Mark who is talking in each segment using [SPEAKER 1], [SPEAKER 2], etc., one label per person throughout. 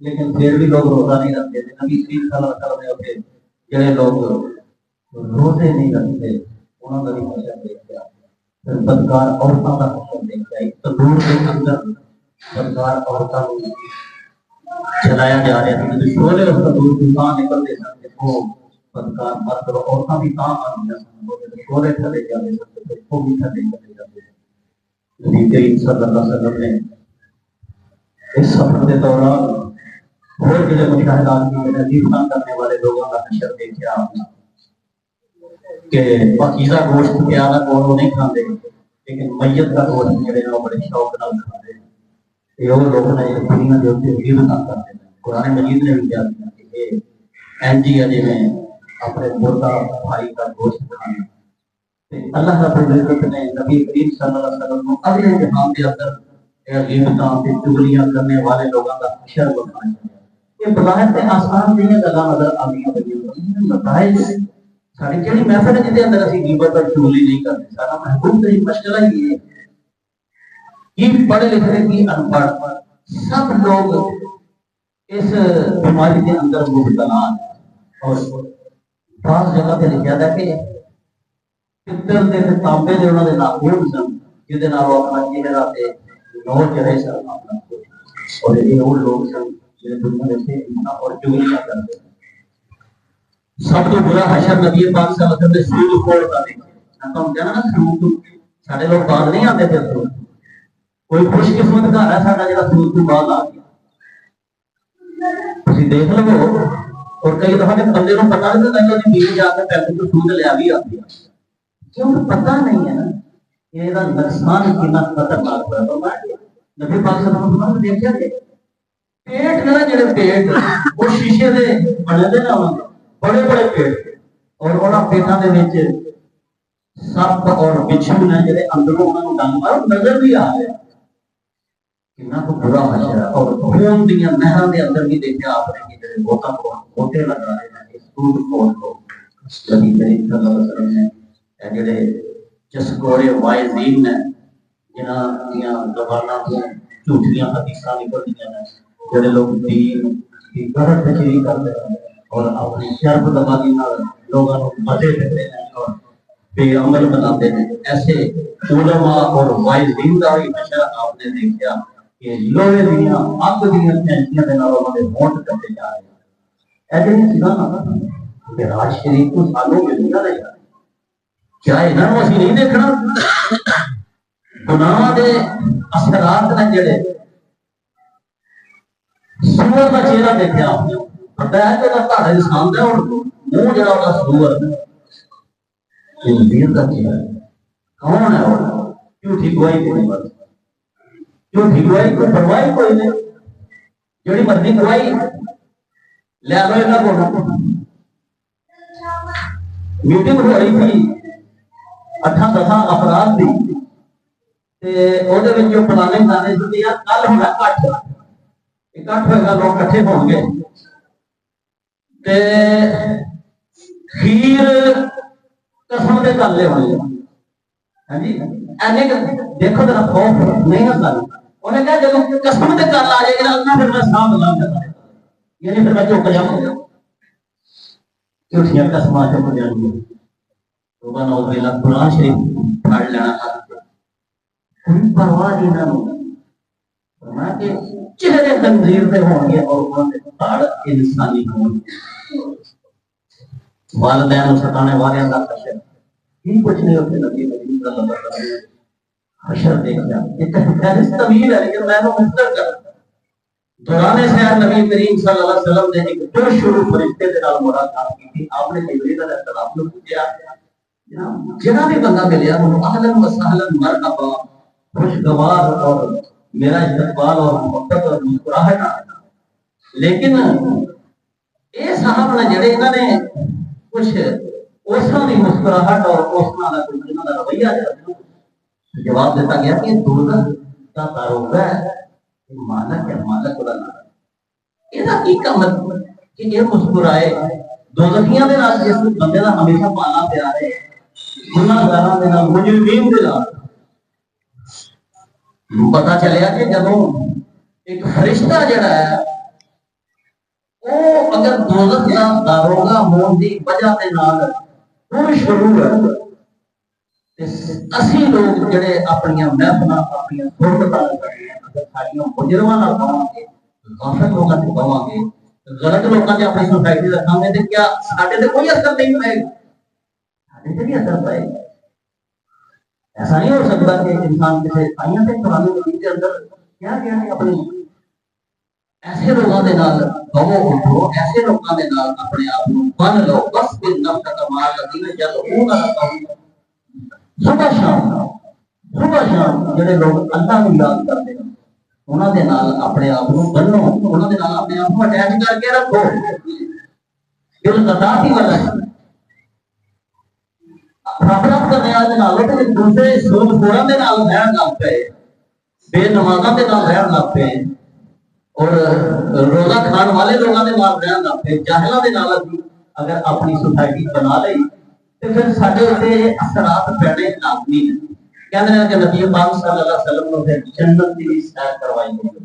[SPEAKER 1] لیکن پھر بھی لوگ روزہ نہیں رکھتے تھے. نبی کریم صلی اللہ علیہ وسلم نے ہوتے جڑے لوگ روزے نہیں رکھتے انہوں کا بھی حشر دیکھا. پھر بدکار عورتوں کا حشر دیکھا. ایک تندور کے اندر بدکار عورتوں کو چلایا جا رہا تھا. جو شعلے اس تندور کی کہاں نکلتے سن وہ بدکار مرد اور عورتیں بھی کہاں آتی سن. شعلے تھلے جاتے سن وہ بھی تھلے چلے جاتے سن. نبی کریم صلی اللہ علیہ وسلم نے اس سفر کے دوران اور جڑے مشاہدات کی نظیفہ کرنے والے لوگوں کا حشر دیکھا کہ پاکیزہ گوشت پیارا کو نہیں کھاتے لیکن میت کا گوشت جڑے ہیں بڑے شوق نال کھاتے ہیں. یہ وہ لوگ نے دنیا کے اوپر غیبت کرتے ہیں. قرآن مجید نے بھی کیا کہ این جی اجے میں اپنے مردہ بھائی کا گوشت کھانا. اللہ رب العزت نے نبی کریم صلی اللہ علیہ وسلم کو اگلے جہان کے اندر غیبتاں تے چغلیاں کرنے والے لوگوں کا حشر بتایا. یہ بظاہر تے آسان نہیں گلاں نظر آندیاں پئیاں نتائج ساری جڑی محفل جہدے اندر اسی غیبت اور چغلی نہیں کرتے. سارا محبوب تے مشغلہ ہی ہے کہ پڑھے لکھے کی ان پڑھ سب لوگ اس بیماری کے اندر مبتلا ہیں. اور بعض جگہ پہ لکھا تھا کہ پتر کے تانبے کے انہوں نے ناخون سن جہدے نال وہ اپنا چہرہ تے نور چڑھے سن اپنا. اور یہ وہ لوگ سن جنہیں دنیا سے اور چغلیاں کرتے ہیں. سب تو برا حشر نبی پاک صلی اللہ علیہ وسلم نے سود خور کا دیکھا. ہم کہنا نا سود سارے لوگ بعد نہیں آتے تھے. سود کوئی خوش قسمت گھر ہے سارا جڑا سود تو بعد آ گیا. تسی دیکھ لو اور کئی دفعہ بندے کو پتا نہیں لگتا کہ بیوی جا کے پیسے تو سود لیا بھی آتی ہے. کیوں پتہ نہیں ہے نا کہ یہ نقصان کتنا خطرناک ہے. نبی پاک صلی اللہ علیہ وسلم نے دیکھا کہ پیٹ نا جڑے پیٹ وہ شیشے دے بنے دے نا بڑے بڑے پیٹ اور انہاں پیٹاں دے وچ سپ اور بچھو نے جڑے اندروں انہاں نوں ڈنگ مار نظر بھی آ رہے کتنا کو برا حشر ہے. اور خون دیاں نہراں دے اندر بھی دیکھا آپ نے کہ جڑے بوتاں کو ہوتے لگا رہے ہیں اس سود خور کو. نبی کریم صلی اللہ علیہ وسلم نے جڑے چسکورے وائزین نے جنہاں دیاں زباناں تو جھوٹیاں حدیثاں نکلدیاں نے جڑے لوگ دین کی غلط تشریح کرتے ہیں اور اپنی شرف دبادی نال لوگوں کو مزے دیتے ہیں اور بے عمل بناتے ہیں. ایسے علماء اور وائزین کا بھی حشر آپ نے دیکھا کہ لوہے دیاں اگ دیاں پینٹیاں دے نال انہاں دے ہونٹ کٹے جا رہے ہیں. ایسے نہیں سنا کہ راج شریف کو سالوں میں دنیا دے جا کیا انہاں نوں اسی نہیں دیکھنا. گناہ دے اثرات نے جڑے سور کا چہرہ دیکھا آپ نے پتہ ہے کہ تہاڈا انسان دا اور منہ جڑا ہوگا سور دین کا چہرہ کون ہے وہ جھوٹی گواہی کوئی بات جھوٹی گواہی کوئی پرواہ کوئی نہیں. جڑی مرضی گواہی لے لو انہاں کو. میٹنگ ہو رہی تھی 8-10 افراد دی تے او دے وچ جو پلاننگ کر رہے تھے یار کل ہونا اکٹھ ہوئے گا لوگ کٹھے ہوں گے تے خیر قسم دے کر لے ہونے. ہاں جی اینے دیکھو ذرا خوف نہیں ہوتا. انہیں کہا جب قسم دے کر آ جائے گا اللہ پھر میں ساتھ لا کرتا ہے یعنی پھر میں چوک جاؤں گا. جھوٹیاں قسماں چوک جائیں گے توبہ نعوذ باللہ. قرآن شریف پڑھ لینا کوئی پرواہ نہیں نہ فرمایا کہ چہرے تنظیر پہ ہوں گے اور انہوں نے پڑھ انسانی ہوں گے. والدین ستانے والے کا حشر ہی کچھ نہیں ہوتے. نبی کریم صلی اللہ علیہ وسلم حشر دیکھا. یہ فہرست طویل ہے لیکن میں وہ مختصر کر دوران سیر نبی کریم صلی اللہ علیہ وسلم نے ایک جو شروع فرشتے کے نال ملاقات کی تھی. آپ نے جبریل علیہ السلام کو پوچھا جناب بھی بندہ ملیا اہلا و سہلا مرحبا خوشگوار اور میرا استقبال اور محبت اور مسکراہٹ آ. لیکن یہ صاحب نے جڑے انہوں نے کچھ اس طرح کی مسکراہٹ اور اس طرح کا رویہ جواب دیتا گیا کہ دوزخ کا داروغہ ہے مالک ہے مالک والا نام. یہ کی مطلب کہ یہ مسکرائے دوزخیاں دے نال جس بندے دا ہمیشہ پالا پیار ہے گناہگاراں دے نال مجرمین دے نال. پتا چلیا کہ جدوں ایک فرشتہ جڑا ہے وہ اگر دوزخ کا داروغہ ہون دی وجہ دے نال شروع ہے، اسی لوگ جڑے اپنی محفلاں اپنی صحبتاں کرتے ہیں، اگر ساڈیاں مجرماں نال پاواں گے، غافل لوگاں تے پاواں گے، غلط لوگاں تے اپنی سوسائٹی رکھاں گے، تے کیا ساڈے تے کوئی اثر نہیں پائے گا؟ ساڈے تے بھی اثر پائے گا۔ ایسا نہیں ہو سکتا کہ انسان کسی آئیاں تے قرآن مجید کے اندر کیا گیا ہے اپنی ایسے لوگوں کے نال بہو اٹھو، ایسے لوگوں کے نال اپنے آپ کو بن لو، بس بن نفس کا کمال لگی جب وہ نہ صبح شام جڑے لوگ اللہ کو یاد کرتے ہیں انہوں کے نال اپنے آپ کو بنو، انہوں کے نال اپنے آپ کو اٹیچ کر کے رکھو، دل قطع کی وجہ سے نفرت کرنے والے نالوں تے دوسرے سود خوراں دے نال رہن لگ پے، بے نمازاں دے نال رہن لگ پے، اور روزہ کھان والے لوگوں کے نال رہن لگ پے، جاہلاں دے نال اگر اپنی سوسائٹی بنا لئی تو پھر سارے اتنے اثرات پینے لازمی ہیں۔ کہتے ہیں کہ نبی پاک صلی اللہ علیہ وسلم کو پھر جنت کی سیر کروائی گئی،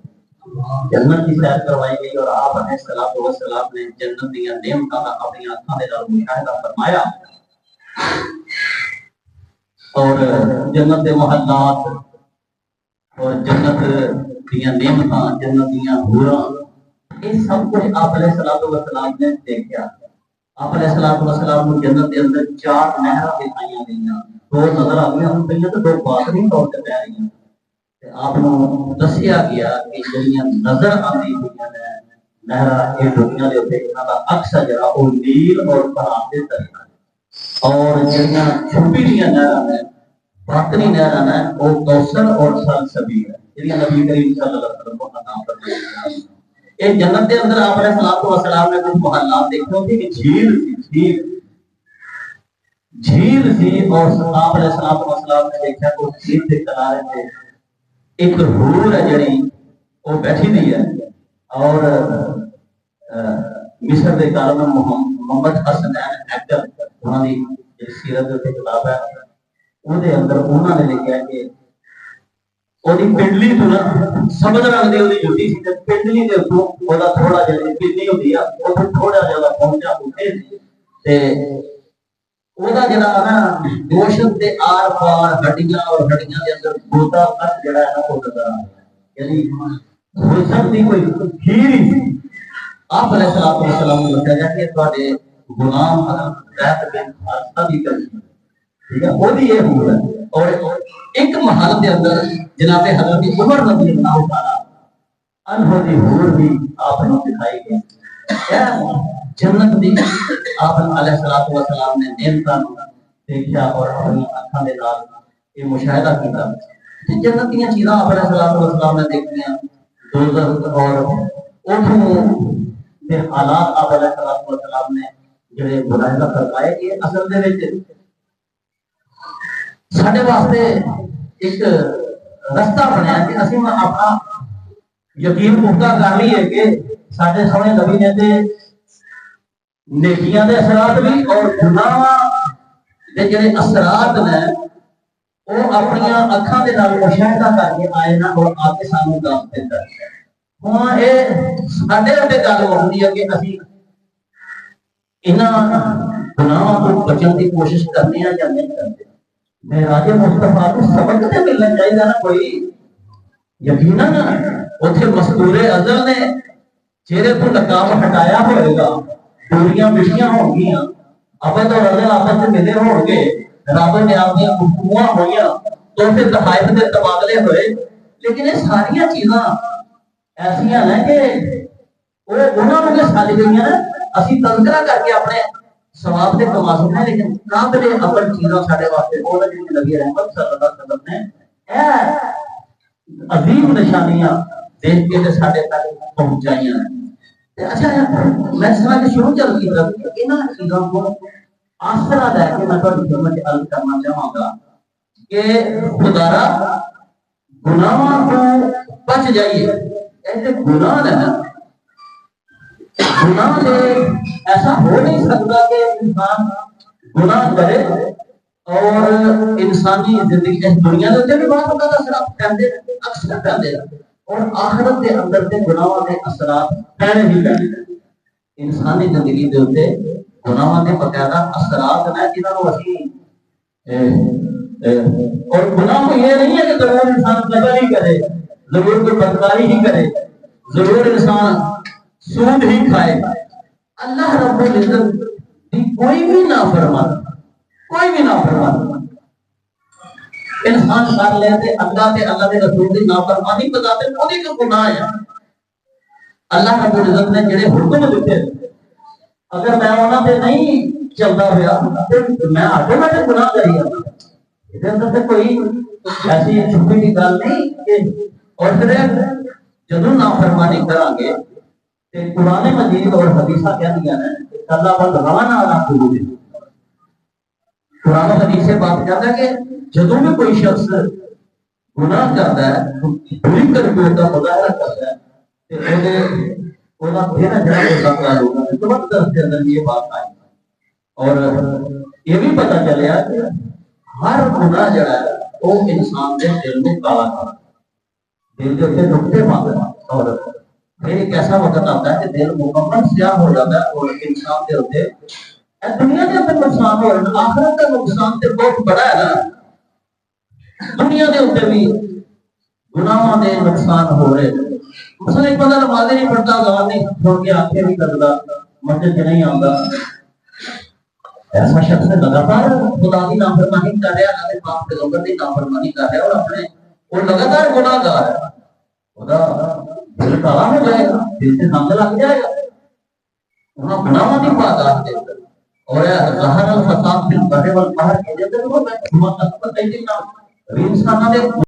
[SPEAKER 1] جنت کی سیر کروائی گئی، اور آپ علیہ الصلوۃ والسلام نے جنت کی نعمتاں کا اپنی آنکھاں دے نال مشاہدہ فرمایا، اور جنت کے محلات اور جنت دیا نعمتاں، جنت دیا حوراں، یہ سب کچھ آپ علیہ الصلوۃ والسلام نے دیکھا۔ آپ علیہ الصلوۃ والسلام کو جنت کے اندر 4 نہراں دکھائی گئیاں، 2 نظر آ گئی ہوں پہ تو 2 باطنی طور پہ پہ رہی ہیں۔ آپ کو دسیا گیا کہ جڑیاں نظر آتی ہوئی ہیں نہراں، یہ دنیا کے اوپر انہاں دا عکس ہے جڑا وہ نیل اور فرات دے درمیان، اور جڑیاں چھپی ہوئی نہراں ہیں باطنی نہراں ہیں وہ کوثر اور سلسبیل ہے، جڑیاں نبی کریم صلی اللہ علیہ وسلم کو عطا فرمائی گئی۔ یہ جنت کے اندر آپ علیہ الصلوۃ والسلام نے کچھ محلات دیکھے تھے کہ جھیل تھی، اور آپ علیہ الصلوۃ والسلام نے دیکھا کہ اس جھیل کے کنارے پہ ایک حور ہے جڑی وہ بیٹھی ہوئی ہے، اور مصر کے کارمن محمد حسنین ایکٹر انہوں نے سیرت کی کتاب ہے، وہ اندر انہوں نے لکھا کہ پنڈلی تو نا سمجھ رنگ دی جتی سی، پنڈلی کے اتوں تھوڑا جہا پنڈلی ہوتی ہے وہ تھوڑا جہاں پہنچا اتنے جڑا نا گوشت کے آر پار ہڈیاں اور ہڈیاں کے اندر گوتا کٹ جڑا ہے نا وہ نظر آ رہا ہے، یعنی گوشت کی کوئی کھیر ہی تھی۔ آپ علیہ الصلوۃ والسلام نے بتایا کہ تھوڑے غلام حضرت بن حارثہ بھی کر ٹھیک ہے، وہ بھی یہ حور ہے، اور ایک محل کے اندر جناب حضرت عمر رضی اللہ تعالی عنہ دی حور بھی آپ نے دکھائی گئی۔ جنت دی آپ علیہ الصلوۃ والسلام نے نعمتاں دیکھا اور اپنی آنکھاں دے نال یہ مشاہدہ کیتا کہ جنت دی چیزاں آپ علیہ الصلوۃ والسلام نے دیکھیاں، دوزخ اور اوتھوں دے حالات آپ علیہ الصلوۃ والسلام نے جڑے ملاحظہ فرمائے کہ اصل دے وچ ساڈے واسطے ایک رستہ بنیا کہ اسی اپنا یقین پختہ کر لیے کہ ساڈے سونے نبی نے تے نیکیاں دے اثرات بھی اور گناہاں دے جڑے اثرات نے وہ اپنی اکھاں دے نال مشاہدہ کر کے آئے نا، اور آ کے سانوں دس دیندا ہے۔ ہن اے ساڈے تے گل ہوندی ہے کہ اسی انہاں گناہاں تو بچن دی کوشش کرنی ہے یا نہیں کرتے۔ معراج مصطفیٰ کو سبق تے ملنا چاہیے نا کوئی، یقیناً اتنے مستور ازل نے چہرے کو نقاب ہٹایا ہوئے گا، ڈوریاں مٹیاں ہو گیا، ابد اور ازل آپس میں ملے ہو گے، رب نے آپ کی گفتگواں ہوئیاں تو پھر تحائف کے تبادلے ہوئے، لیکن یہ ساری چیزاں ایسا ہیں کہ وہ انہوں نے سال گئی ہیں، اسی تذکرہ کر کے اپنے ثواب سے کما سکتے ہیں، لیکن قابل عمل چیزاں سارے واسطے وہ نبی رحمت صلی اللہ علیہ وسلم نے عظیم نشانیاں دیکھ کے سارے تک پہنچائیاں ہیں۔ اچھا میں سمجھ شروع چل کی طرف انہاں چیزوں کو آسرا لے کے میں تھوڑی خدمت عرض کرنا چاہوں گا کہ خدارا گناہاں کو بچ جائیے۔ ایسے گناہ ہے نا، گناہ سے ایسا ہو نہیں سکتا کہ انسان گناہ کرے اور انسانی زندگی اس دنیا کے بھی بہت زیادہ اثرات پہنتے اکثر پہنتے اور آخرت کے اندر کے گناہوں کے اثرات پہنے ہی پہنے۔ انسانی زندگی دے اوتے گناہاں دے باقاعدہ اثرات نے جنہاں نوں اسی اور گناہ کو یہ نہیں ہے کہ ضرور انسان قتل ہی کرے، ضرور کوئی بدکاری ہی کرے، ضرور انسان سود ہی کھائے. اللہ رب العزت کی کوئی بھی نافرمان انسان کر لے تے اللہ دے رسول دی نافرمانی بتاتے کوئی کا گناہ ہے. اللہ رب العزت نے جڑے حکم دیتے اگر میں انہاں تے نہیں چلدا ہویا تے میں آٹومیٹک گناہ کری جاتا. اس اندر تے کوئی ایسی چھپی کی گل نہیں کہ اور پھر جدوں نافرمانی کران گے تے قرآن مجید اور حدیثاں کہندیاں نے اللہ بل روانا علی قلوب. قرآن و حدیث سے بات کرتا ہے کہ جدوں بھی کوئی شخص گناہ کرتا ہے بری کرتوت کا مظاہرہ کرتا ہے یہ بات آئی اور یہ بھی پتا چلیا کہ ہر گناہ جڑا ہے وہ انسان کے دل میں کالا کرتا دل کے اتنے نقطے پاتا اور پھر ایک ایسا وقت آتا ہے کہ دل مکمل سیاہ ہو جاتا ہے اور انسان کے اتنے دنیا کے اندر نقصان ہو رہا ہے. آخرت کا نقصان تو بہت بڑا ہے نا. دنیا کے اتنے بھی گناہوں کے نقصان ہو رہے ہیں. مثلا ایک بندہ نماز نہیں پڑھتا گاہ نہیں چھوڑ کے آنکھیں نہیں کرتا مسجد سے نہیں آتا ایسا شخص لگاتار خدا کی نافرمانی کر رہا ہے اللہ پاک کے پیغمبر کی نافرمانی کر رہا ہے اور اپنے وہ لگاتار گناہ گار ہے. خدا دل کالا ہو جائے گا دل سے سامنے لگ جائے گا وہاں گناہوں کی پاداش دے کر اور ظاہر الفساد فی البر والبحر کے اندر وہ میں حکومت کا پتہ ہی نہیں. انسانوں نے